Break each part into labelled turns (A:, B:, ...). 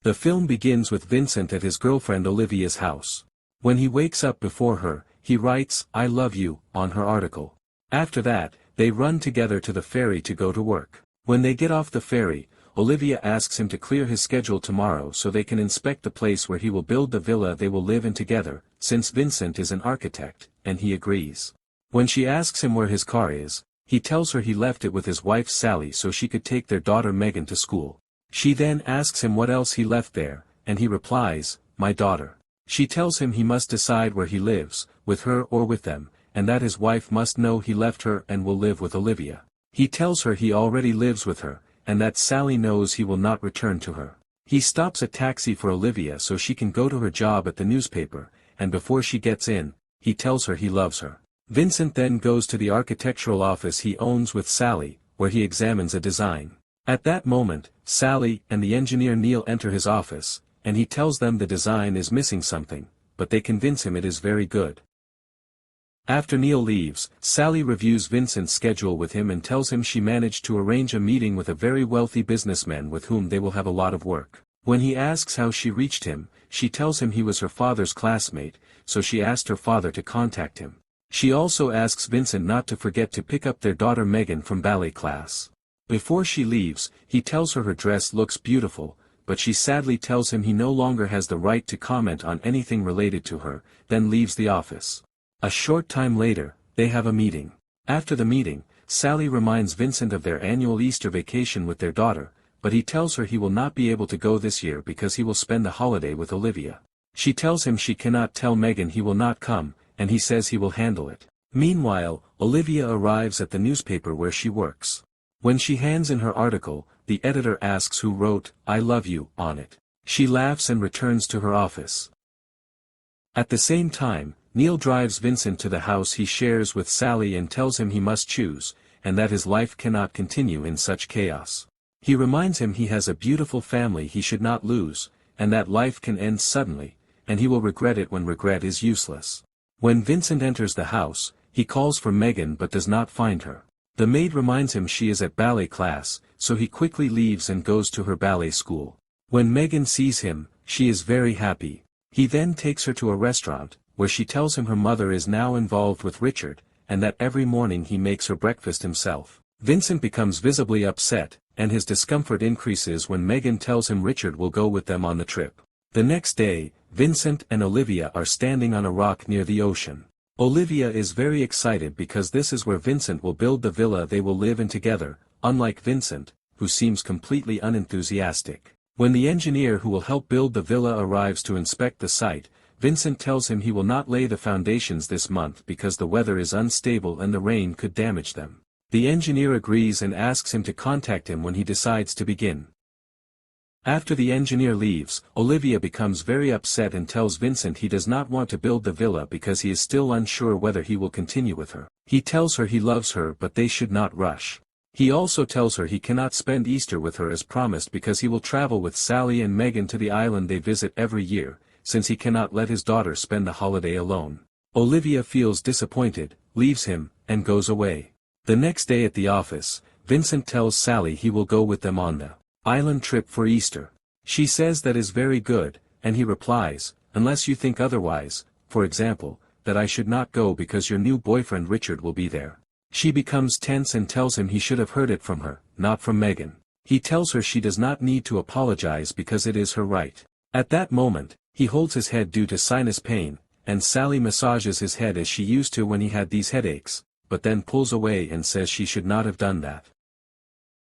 A: The film begins with Vincent at his girlfriend Olivia's house. When he wakes up before her, he writes, "I love you," on her article. After that, they run together to the ferry to go to work. When they get off the ferry, Olivia asks him to clear his schedule tomorrow so they can inspect the place where he will build the villa they will live in together, since Vincent is an architect, and he agrees. When she asks him where his car is, he tells her he left it with his wife Sally so she could take their daughter Megan to school. She then asks him what else he left there, and he replies, "My daughter." She tells him he must decide where he lives, with her or with them, and that his wife must know he left her and will live with Olivia. He tells her he already lives with her, and that Sally knows he will not return to her. He stops a taxi for Olivia so she can go to her job at the newspaper, and before she gets in, he tells her he loves her. Vincent then goes to the architectural office he owns with Sally, where he examines a design. At that moment, Sally and the engineer Neil enter his office, and he tells them the design is missing something, but they convince him it is very good. After Neil leaves, Sally reviews Vincent's schedule with him and tells him she managed to arrange a meeting with a very wealthy businessman with whom they will have a lot of work. When he asks how she reached him, she tells him he was her father's classmate, so she asked her father to contact him. She also asks Vincent not to forget to pick up their daughter Megan from ballet class. Before she leaves, he tells her dress looks beautiful, but she sadly tells him he no longer has the right to comment on anything related to her, then leaves the office. A short time later, they have a meeting. After the meeting, Sally reminds Vincent of their annual Easter vacation with their daughter, but he tells her he will not be able to go this year because he will spend the holiday with Olivia. She tells him she cannot tell Megan he will not come, and he says he will handle it. Meanwhile, Olivia arrives at the newspaper where she works. When she hands in her article, the editor asks who wrote, "I love you," on it. She laughs and returns to her office. At the same time, Neil drives Vincent to the house he shares with Sally and tells him he must choose, and that his life cannot continue in such chaos. He reminds him he has a beautiful family he should not lose, and that life can end suddenly, and he will regret it when regret is useless. When Vincent enters the house, he calls for Megan but does not find her. The maid reminds him she is at ballet class, so he quickly leaves and goes to her ballet school. When Megan sees him, she is very happy. He then takes her to a restaurant, where she tells him her mother is now involved with Richard, and that every morning he makes her breakfast himself. Vincent becomes visibly upset, and his discomfort increases when Megan tells him Richard will go with them on the trip. The next day, Vincent and Olivia are standing on a rock near the ocean. Olivia is very excited because this is where Vincent will build the villa they will live in together, unlike Vincent, who seems completely unenthusiastic. When the engineer who will help build the villa arrives to inspect the site, Vincent tells him he will not lay the foundations this month because the weather is unstable and the rain could damage them. The engineer agrees and asks him to contact him when he decides to begin. After the engineer leaves, Olivia becomes very upset and tells Vincent he does not want to build the villa because he is still unsure whether he will continue with her. He tells her he loves her but they should not rush. He also tells her he cannot spend Easter with her as promised because he will travel with Sally and Megan to the island they visit every year, since he cannot let his daughter spend the holiday alone. Olivia feels disappointed, leaves him, and goes away. The next day at the office, Vincent tells Sally he will go with them on the island trip for Easter. She says that is very good, and he replies, "Unless you think otherwise, for example, that I should not go because your new boyfriend Richard will be there." She becomes tense and tells him he should have heard it from her, not from Megan. He tells her she does not need to apologize because it is her right. At that moment, he holds his head due to sinus pain, and Sally massages his head as she used to when he had these headaches, but then pulls away and says she should not have done that.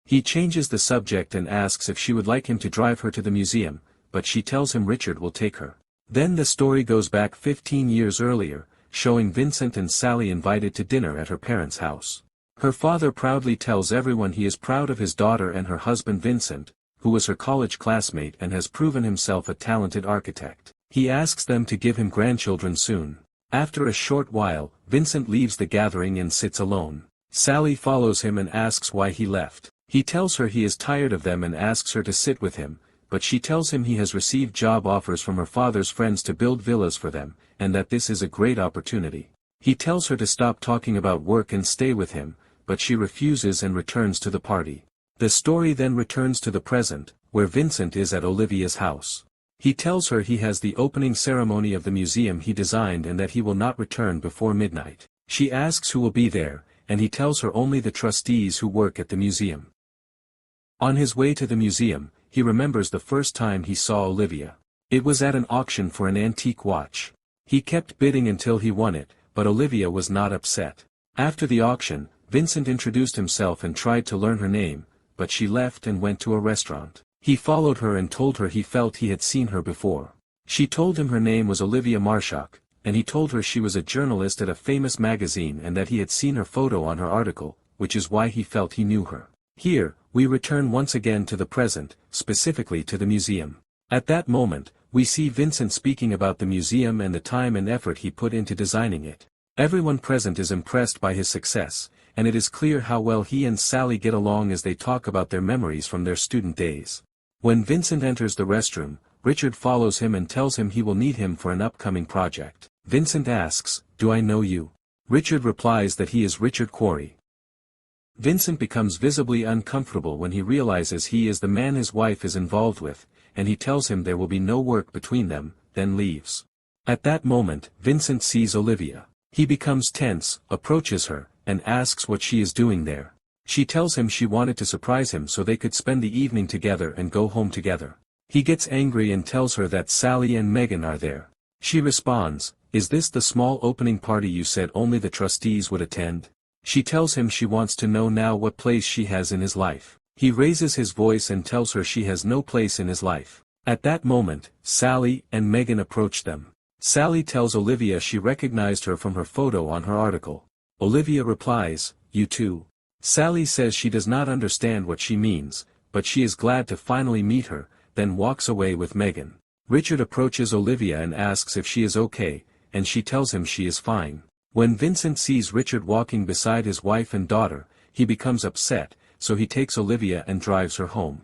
A: He changes the subject and asks if she would like him to drive her to the museum, but she tells him Richard will take her. Then the story goes back 15 years earlier, showing Vincent and Sally invited to dinner at her parents' house. Her father proudly tells everyone he is proud of his daughter and her husband Vincent, who was her college classmate and has proven himself a talented architect. He asks them to give him grandchildren soon. After a short while, Vincent leaves the gathering and sits alone. Sally follows him and asks why he left. He tells her he is tired of them and asks her to sit with him, but she tells him he has received job offers from her father's friends to build villas for them, and that this is a great opportunity. He tells her to stop talking about work and stay with him, but she refuses and returns to the party. The story then returns to the present, where Vincent is at Olivia's house. He tells her he has the opening ceremony of the museum he designed and that he will not return before midnight. She asks who will be there, and he tells her only the trustees who work at the museum. On his way to the museum, he remembers the first time he saw Olivia. It was at an auction for an antique watch. He kept bidding until he won it, but Olivia was not upset. After the auction, Vincent introduced himself and tried to learn her name, but she left and went to a restaurant. He followed her and told her he felt he had seen her before. She told him her name was Olivia Marshak, and he told her she was a journalist at a famous magazine and that he had seen her photo on her article, which is why he felt he knew her. Here, we return once again to the present, specifically to the museum. At that moment, we see Vincent speaking about the museum and the time and effort he put into designing it. Everyone present is impressed by his success, and it is clear how well he and Sally get along as they talk about their memories from their student days. When Vincent enters the restroom, Richard follows him and tells him he will need him for an upcoming project. Vincent asks, "Do I know you?" Richard replies that he is Richard Quarry. Vincent becomes visibly uncomfortable when he realizes he is the man his wife is involved with, and he tells him there will be no work between them, then leaves. At that moment, Vincent sees Olivia. He becomes tense, approaches her, and asks what she is doing there. She tells him she wanted to surprise him so they could spend the evening together and go home together. He gets angry and tells her that Sally and Megan are there. She responds, "Is this the small opening party you said only the trustees would attend?" She tells him she wants to know now what place she has in his life. He raises his voice and tells her she has no place in his life. At that moment, Sally and Megan approach them. Sally tells Olivia she recognized her from her photo on her article. Olivia replies, "You too." Sally says she does not understand what she means, but she is glad to finally meet her, then walks away with Megan. Richard approaches Olivia and asks if she is okay, and she tells him she is fine. When Vincent sees Richard walking beside his wife and daughter, he becomes upset, so he takes Olivia and drives her home.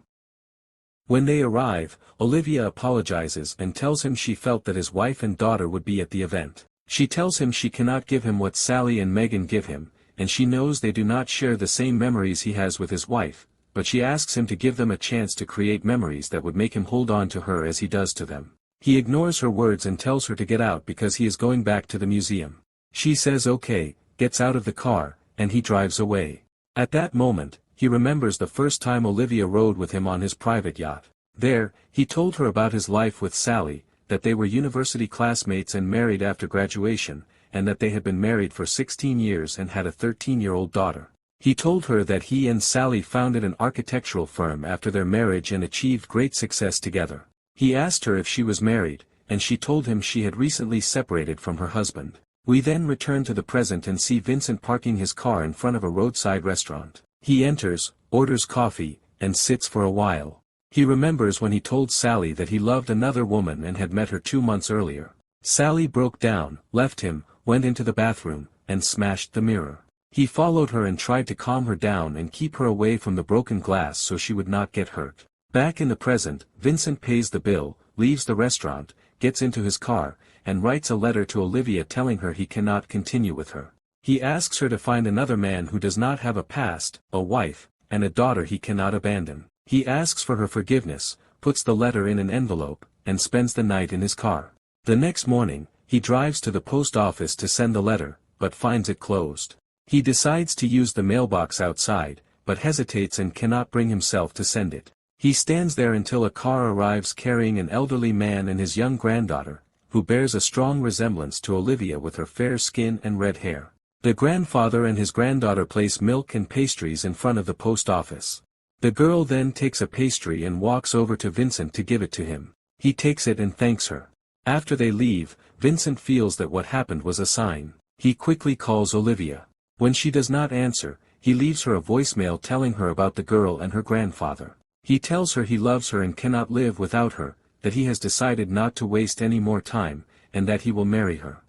A: When they arrive, Olivia apologizes and tells him she felt that his wife and daughter would be at the event. She tells him she cannot give him what Sally and Megan give him, and she knows they do not share the same memories he has with his wife, but she asks him to give them a chance to create memories that would make him hold on to her as he does to them. He ignores her words and tells her to get out because he is going back to the museum. She says okay, gets out of the car, and he drives away. At that moment, he remembers the first time Olivia rode with him on his private yacht. There, he told her about his life with Sally, that they were university classmates and married after graduation, and that they had been married for 16 years and had a 13-year-old daughter. He told her that he and Sally founded an architectural firm after their marriage and achieved great success together. He asked her if she was married, and she told him she had recently separated from her husband. We then return to the present and see Vincent parking his car in front of a roadside restaurant. He enters, orders coffee, and sits for a while. He remembers when he told Sally that he loved another woman and had met her 2 months earlier. Sally broke down, left him, went into the bathroom, and smashed the mirror. He followed her and tried to calm her down and keep her away from the broken glass so she would not get hurt. Back in the present, Vincent pays the bill, leaves the restaurant, gets into his car, and writes a letter to Olivia telling her he cannot continue with her. He asks her to find another man who does not have a past, a wife, and a daughter he cannot abandon. He asks for her forgiveness, puts the letter in an envelope, and spends the night in his car. The next morning, he drives to the post office to send the letter, but finds it closed. He decides to use the mailbox outside, but hesitates and cannot bring himself to send it. He stands there until a car arrives carrying an elderly man and his young granddaughter, who bears a strong resemblance to Olivia with her fair skin and red hair. The grandfather and his granddaughter place milk and pastries in front of the post office. The girl then takes a pastry and walks over to Vincent to give it to him. He takes it and thanks her. After they leave, Vincent feels that what happened was a sign. He quickly calls Olivia. When she does not answer, he leaves her a voicemail telling her about the girl and her grandfather. He tells her he loves her and cannot live without her, that he has decided not to waste any more time, and that he will marry her.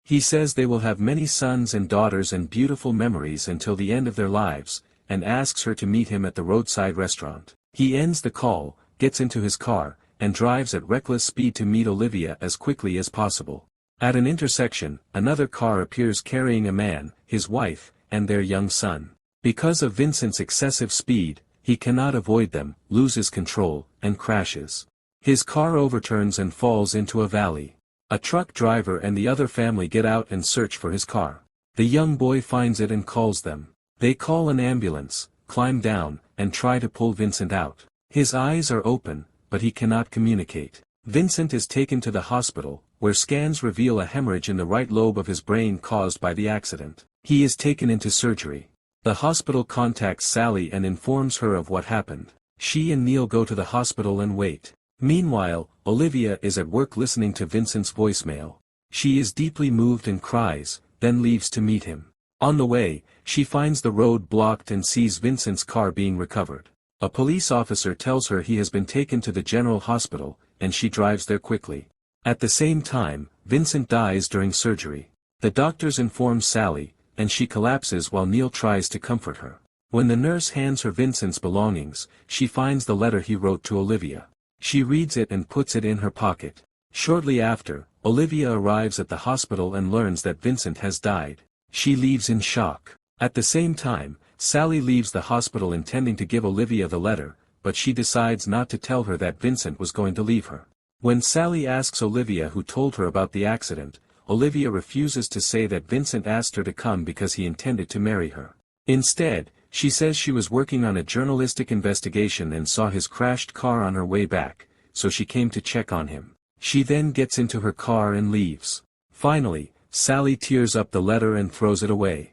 A: He says they will have many sons and daughters and beautiful memories until the end of their lives, and asks her to meet him at the roadside restaurant. He ends the call, gets into his car, and drives at reckless speed to meet Olivia as quickly as possible. At an intersection, another car appears carrying a man, his wife, and their young son. Because of Vincent's excessive speed, he cannot avoid them, loses control, and crashes. His car overturns and falls into a valley. A truck driver and the other family get out and search for his car. The young boy finds it and calls them. They call an ambulance, climb down, and try to pull Vincent out. His eyes are open, but he cannot communicate. Vincent is taken to the hospital, where scans reveal a hemorrhage in the right lobe of his brain caused by the accident. He is taken into surgery. The hospital contacts Sally and informs her of what happened. She and Neil go to the hospital and wait. Meanwhile, Olivia is at work listening to Vincent's voicemail. She is deeply moved and cries, then leaves to meet him. On the way, she finds the road blocked and sees Vincent's car being recovered. A police officer tells her he has been taken to the general hospital, and she drives there quickly. At the same time, Vincent dies during surgery. The doctors inform Sally, and she collapses while Neil tries to comfort her. When the nurse hands her Vincent's belongings, she finds the letter he wrote to Olivia. She reads it and puts it in her pocket. Shortly after, Olivia arrives at the hospital and learns that Vincent has died. She leaves in shock. At the same time, Sally leaves the hospital intending to give Olivia the letter, but she decides not to tell her that Vincent was going to leave her. When Sally asks Olivia who told her about the accident, Olivia refuses to say that Vincent asked her to come because he intended to marry her. Instead, she says she was working on a journalistic investigation and saw his crashed car on her way back, so she came to check on him. She then gets into her car and leaves. Finally, Sally tears up the letter and throws it away.